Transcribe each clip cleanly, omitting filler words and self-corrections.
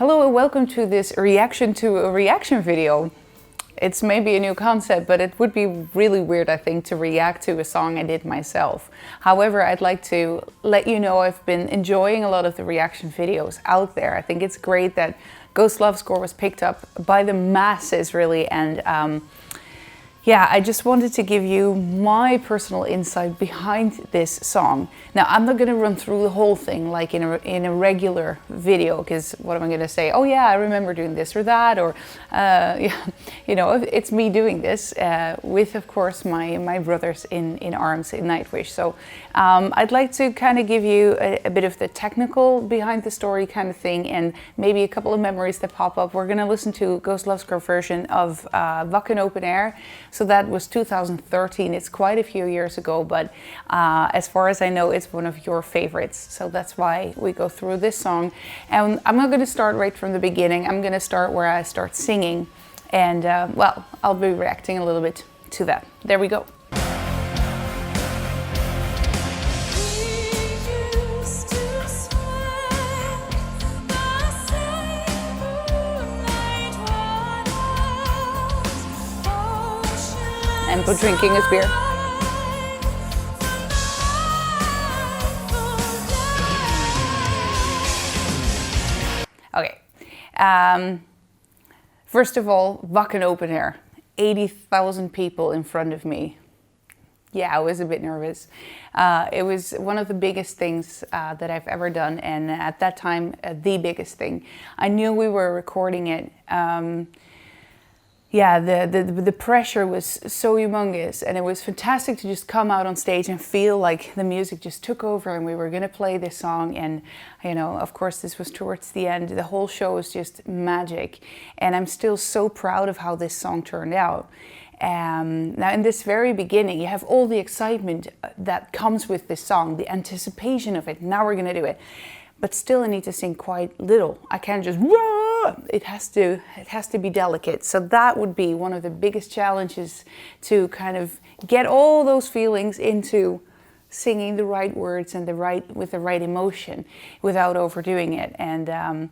Hello and welcome to this reaction to a reaction video. It's maybe a new concept, but it would be really weird, I think, to react to a song I did myself. However, I'd like to let you know I've been enjoying a lot of the reaction videos out there. I think it's great that Ghost Love Score was picked up by the masses, really, and yeah, I just wanted to give you my personal insight behind this song. Now, I'm not going to run through the whole thing like in a regular video, because what am I going to say? Oh yeah, I remember doing this or that, or yeah, you know, it's me doing this with, of course, my brothers in arms in Nightwish. So I'd like to kind of give you a bit of the technical behind the story kind of thing, and maybe a couple of memories that pop up. We're going to listen to Ghost Love Score version of Wacken Open Air. So that was 2013. It's quite a few years ago, but as far as I know, it's one of your favorites. So that's why we go through this song. And I'm not going to start right from the beginning. I'm going to start where I start singing. And well, I'll be reacting a little bit to that. There we go. And for drinking his beer. Okay. First of all, Wacken Open Air. 80,000 people in front of me. Yeah, I was a bit nervous. It was one of the biggest things that I've ever done, and at that time, the biggest thing. I knew we were recording it. Yeah, the pressure was so humongous, and it was fantastic to just come out on stage and feel like the music just took over and we were going to play this song. And, you know, of course, this was towards the end. The whole show was just magic, and I'm still so proud of how this song turned out. Now, in this very beginning, you have all the excitement that comes with this song, the anticipation of it. Now we're going to do it. But still, I need to sing quite little. I can't just, whoa! It has to be delicate. So that would be one of the biggest challenges, to kind of get all those feelings into singing the right words and with the right emotion without overdoing it. And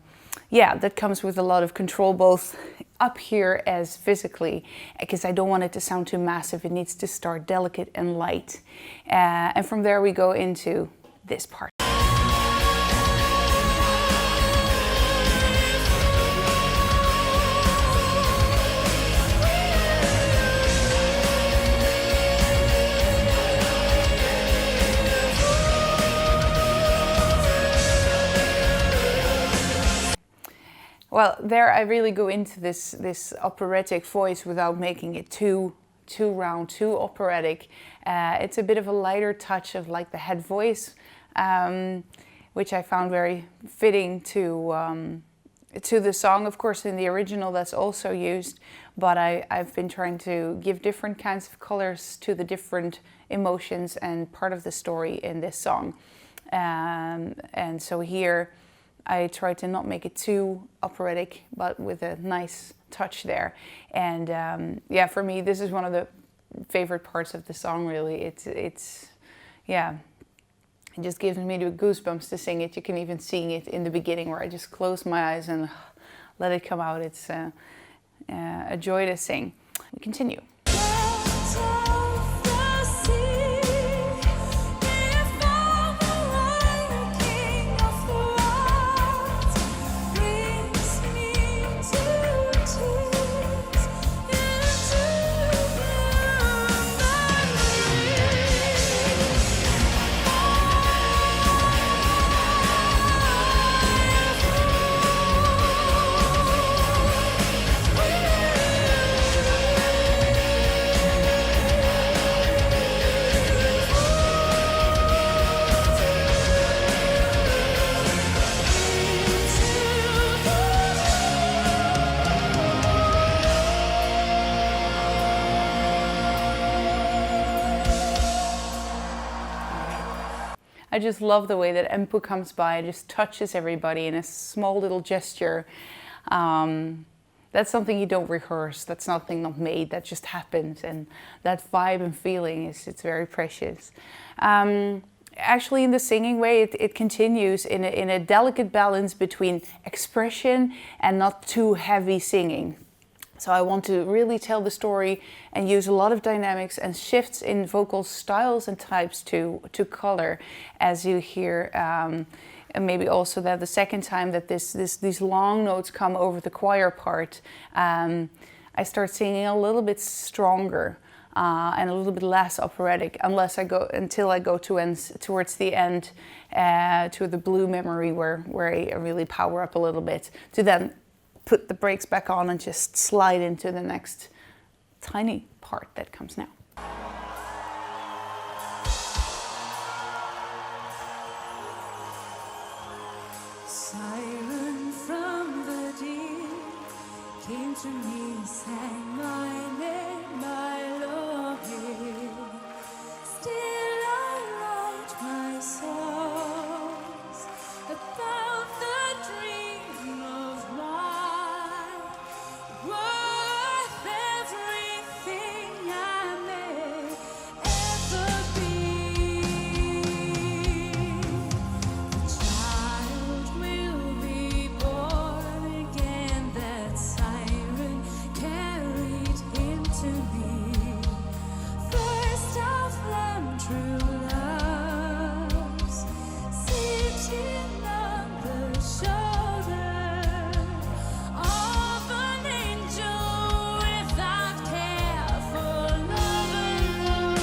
yeah, that comes with a lot of control, both up here as physically, because I don't want it to sound too massive. It needs to start delicate and light. And from there we go into this part. Well, there I really go into this operatic voice without making it too round, too operatic. It's a bit of a lighter touch of like the head voice, which I found very fitting to the song. Of course, in the original that's also used, but I've been trying to give different kinds of colors to the different emotions and part of the story in this song. And so here, I try to not make it too operatic, but with a nice touch there. And yeah, for me, this is one of the favorite parts of the song, really. It's yeah, it just gives me the goosebumps to sing it. You can even see it in the beginning where I just close my eyes and let it come out. It's a joy to sing. We continue. I just love the way that Empu comes by and just touches everybody in a small little gesture. That's something you don't rehearse. That's something not made. That just happens, and that vibe and feeling it's very precious. actually in the singing way, it continues in a delicate balance between expression and not too heavy singing. So I want to really tell the story and use a lot of dynamics and shifts in vocal styles and types to color, as you hear. And maybe also that the second time that these long notes come over the choir part, I start singing a little bit stronger and a little bit less operatic, until I go towards the end to the Blue Memory, where I really power up a little bit to then put the brakes back on and just slide into the next tiny part that comes now. Siren from the deep came to me, sang my name, my love. Still I write my songs about the dream of mine, worth everything I may ever be. The child will be born again, that siren carried into me. First of them true loves, sitting on the shoulder of an angel without care for love alone.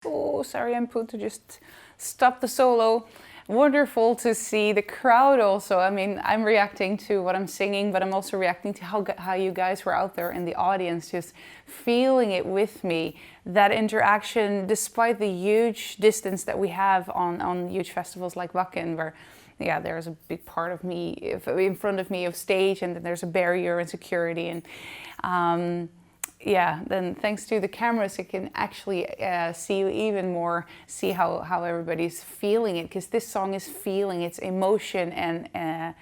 Oh, sorry, I'm put to just stop the solo. Wonderful to see the crowd also. I mean, I'm reacting to what I'm singing, but I'm also reacting to how you guys were out there in the audience, just feeling it with me. That interaction, despite the huge distance that we have on huge festivals like Wacken, where there's a big part of me in front of me of stage, and then there's a barrier and security, and then thanks to the cameras, you can actually see you even more, see how everybody's feeling it, because this song is feeling its emotion. And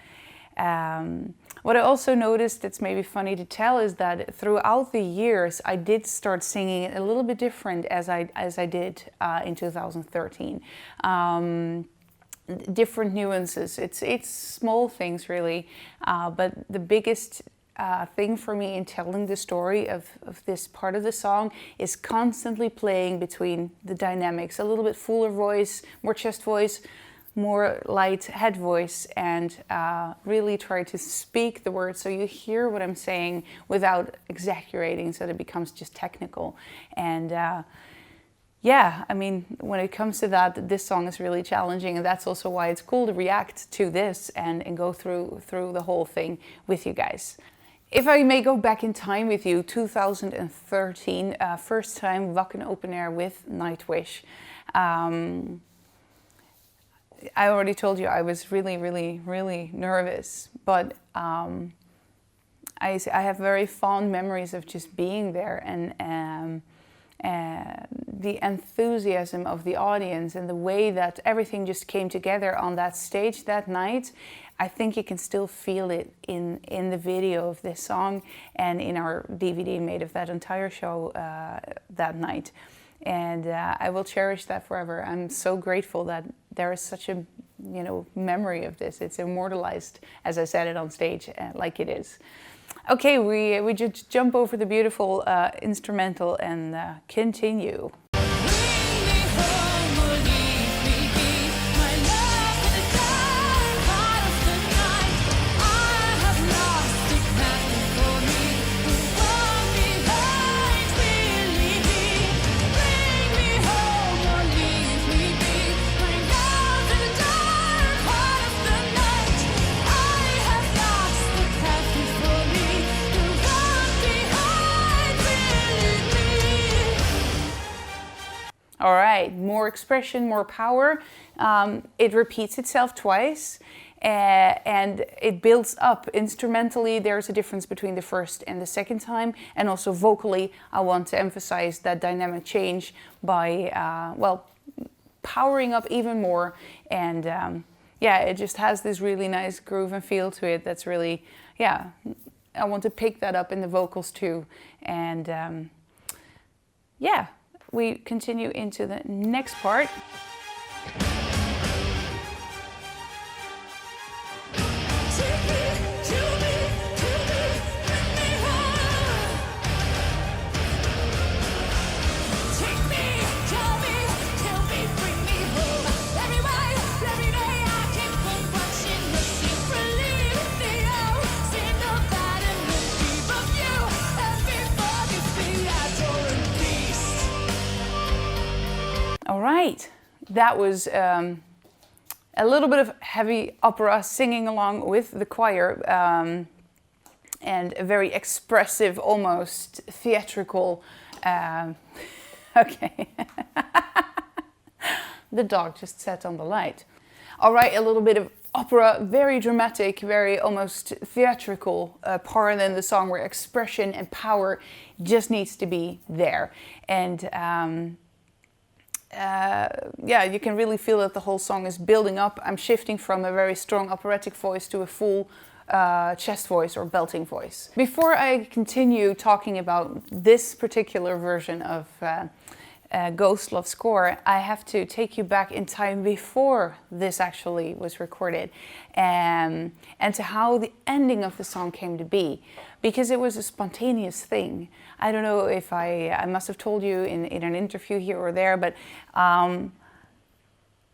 what I also noticed that's maybe funny to tell is that throughout the years, I did start singing it a little bit different as I did in 2013. Different nuances. It's small things really, but the biggest thing for me in telling the story of this part of the song is constantly playing between the dynamics, a little bit fuller voice, more chest voice, more light head voice, and really try to speak the words so you hear what I'm saying without exaggerating, so that it becomes just technical. And I mean, when it comes to that, this song is really challenging, and that's also why it's cool to react to this and go through the whole thing with you guys. If I may go back in time with you, 2013, first time Wacken open air with Nightwish. I already told you I was really, really, really nervous, but I have very fond memories of just being there, and the enthusiasm of the audience and the way that everything just came together on that stage that night. I think you can still feel it in the video of this song and in our DVD made of that entire show that night. And I will cherish that forever. I'm so grateful that there is such a memory of this. It's immortalized, as I said it on stage, like it is. Okay, we just jump over the beautiful instrumental and continue. All right, more expression, more power. It repeats itself twice and it builds up. Instrumentally, there's a difference between the first and the second time. And also vocally, I want to emphasize that dynamic change by, powering up even more. And it just has this really nice groove and feel to it that's really, I want to pick that up in the vocals too. And yeah, we continue into the next part. All right, that was a little bit of heavy opera singing along with the choir, and a very expressive, almost theatrical. Okay, the dog just sat on the light. All right, a little bit of opera, very dramatic, very almost theatrical part in the song where expression and power just needs to be there. And yeah, you can really feel that the whole song is building up. I'm shifting from a very strong operatic voice to a full chest voice or belting voice. Before I continue talking about this particular version of Ghost Love Score, I have to take you back in time before this actually was recorded, and to how the ending of the song came to be, because it was a spontaneous thing. I don't know if I must have told you in an interview here or there, but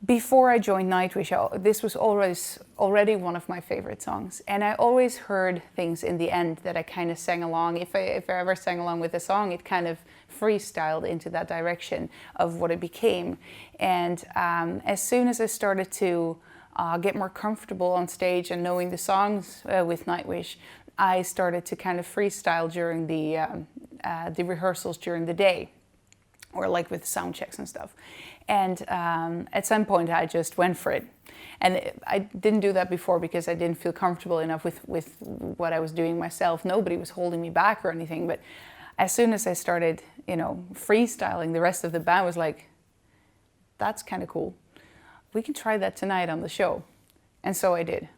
before I joined Nightwish, this was already one of my favorite songs. And I always heard things in the end that I kind of sang along. If I ever sang along with a song, it kind of freestyled into that direction of what it became. And as soon as I started to get more comfortable on stage and knowing the songs with Nightwish, I started to kind of freestyle during the rehearsals during the day, or like with sound checks and stuff. And at some point I just went for it. And I didn't do that before because I didn't feel comfortable enough with what I was doing myself. Nobody was holding me back or anything. But as soon as I started, freestyling, the rest of the band was like, that's kind of cool. We can try that tonight on the show. And so I did.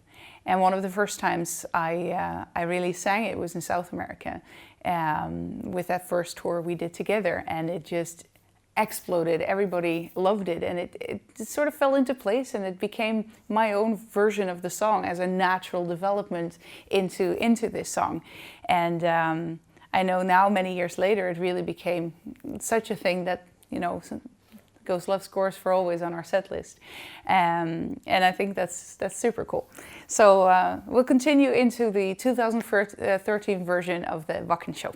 And one of the first times I really sang it was in South America, with that first tour we did together, and it just exploded. Everybody loved it, and it sort of fell into place, and it became my own version of the song as a natural development into this song. And I know now, many years later, it really became such a thing that, Ghost Love Scores for always on our set list. And I think that's super cool. So we'll continue into the 2013 version of the Wacken show.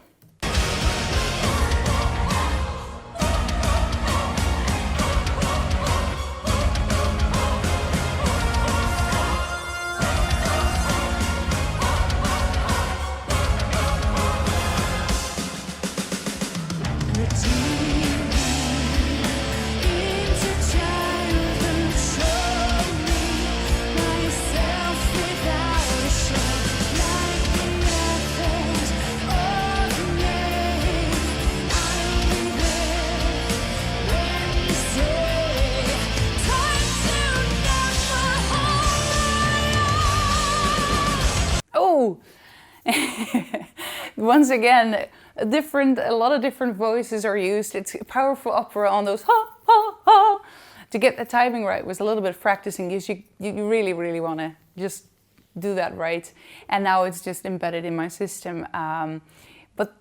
Once again, a lot of different voices are used. It's powerful opera on those ha, ha, ha. To get the timing right was a little bit of practicing, because you really, really want to just do that right. And now it's just embedded in my system. But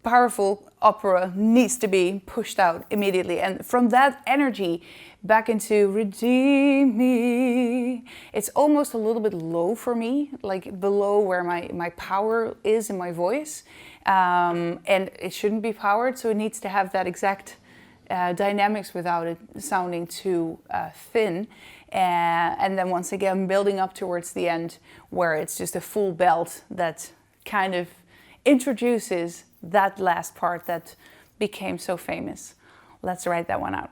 powerful opera needs to be pushed out immediately. And from that energy back into Redeem Me, it's almost a little bit low for me, like below where my power is in my voice. And it shouldn't be powered, so it needs to have that exact dynamics without it sounding too thin. And then once again, building up towards the end, where it's just a full belt that kind of introduces that last part that became so famous. Let's write that one out.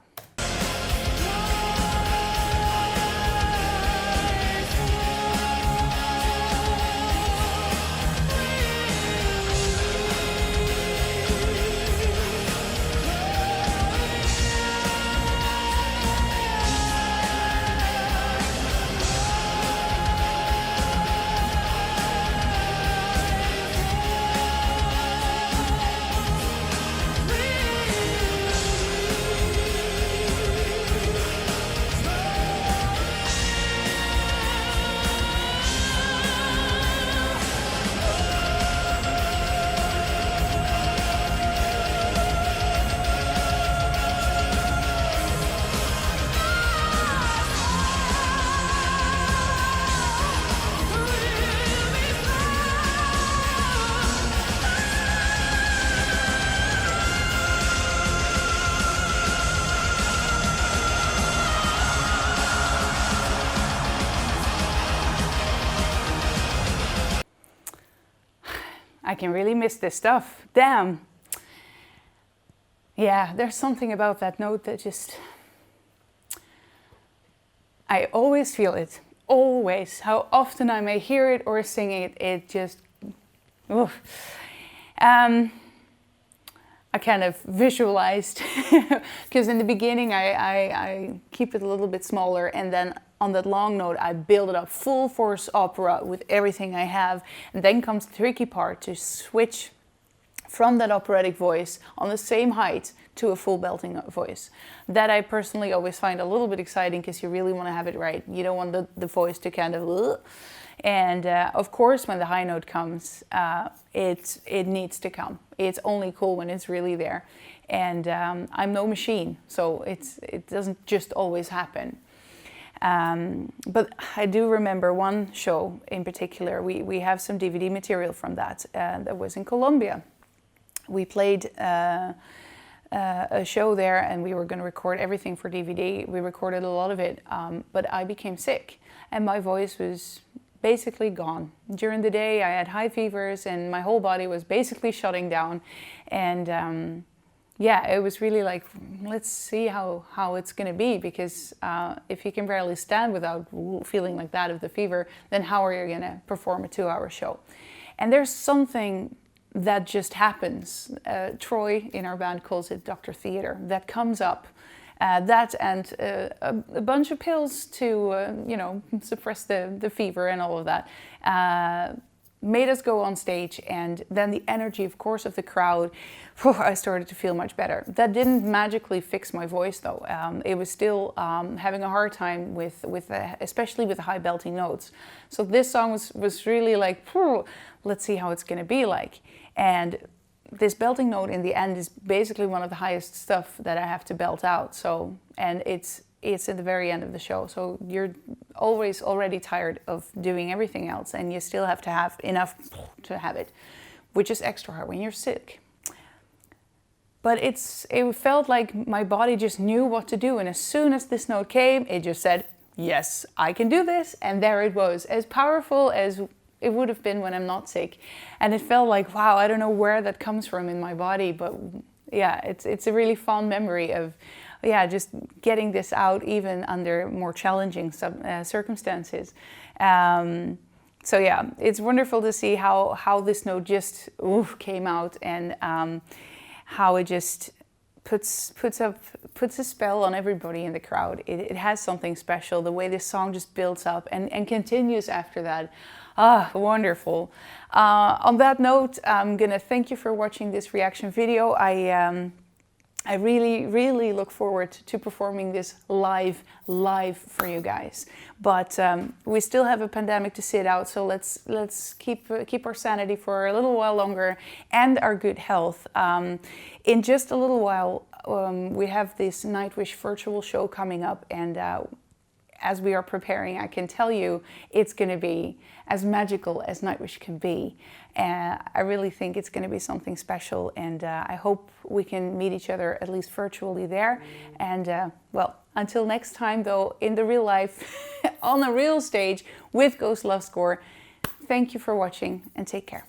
I can really miss this stuff. Damn. Yeah, there's something about that note that just... I always feel it. Always. How often I may hear it or sing it, it just... Oof. I kind of visualized, because in the beginning I keep it a little bit smaller, and then on that long note I build it up full force opera with everything I have, and then comes the tricky part to switch from that operatic voice on the same height to a full belting voice. That I personally always find a little bit exciting, because you really want to have it right. You don't want the voice to kind of... And of course, when the high note comes, it needs to come. It's only cool when it's really there. And I'm no machine, so it doesn't just always happen. But I do remember one show in particular. We have some DVD material from that. That was in Colombia. We played a show there, and we were going to record everything for DVD. We recorded a lot of it, but I became sick, and my voice was basically gone. During the day I had high fevers and my whole body was basically shutting down, and yeah, it was really like, let's see how it's gonna be, because if you can barely stand without feeling like that of the fever, then how are you gonna perform a 2-hour show? And there's something that just happens. Troy in our band calls it Dr. Theater, that comes up. That and a bunch of pills to, you know, suppress the fever and all of that, made us go on stage. And then the energy, of course, of the crowd, I started to feel much better. That didn't magically fix my voice, though. It was still having a hard time with especially with the high belting notes. So this song was really like, let's see how it's going to be like. And this belting note in the end is basically one of the highest stuff that I have to belt out. So, and it's at the very end of the show. So you're always already tired of doing everything else, and you still have to have enough to have it, which is extra hard when you're sick. But it felt like my body just knew what to do. And as soon as this note came, it just said, yes, I can do this. And there it was, as powerful as it would have been when I'm not sick. And it felt like, wow, I don't know where that comes from in my body, but yeah, it's a really fond memory of, yeah, just getting this out even under more challenging circumstances. So yeah, it's wonderful to see how this note just came out, and how it just puts a spell on everybody in the crowd. It has something special, the way this song just builds up and continues after that. Ah, wonderful. On that note, I'm gonna thank you for watching this reaction video. I really, really look forward to performing this live for you guys. But we still have a pandemic to sit out, so let's keep our sanity for a little while longer, and our good health. In just a little while, we have this Nightwish virtual show coming up, and as we are preparing, I can tell you it's going to be as magical as Nightwish can be. I really think it's going to be something special, and I hope we can meet each other at least virtually there. And well, until next time though, in the real life, on a real stage with Ghost Love Score, thank you for watching and take care.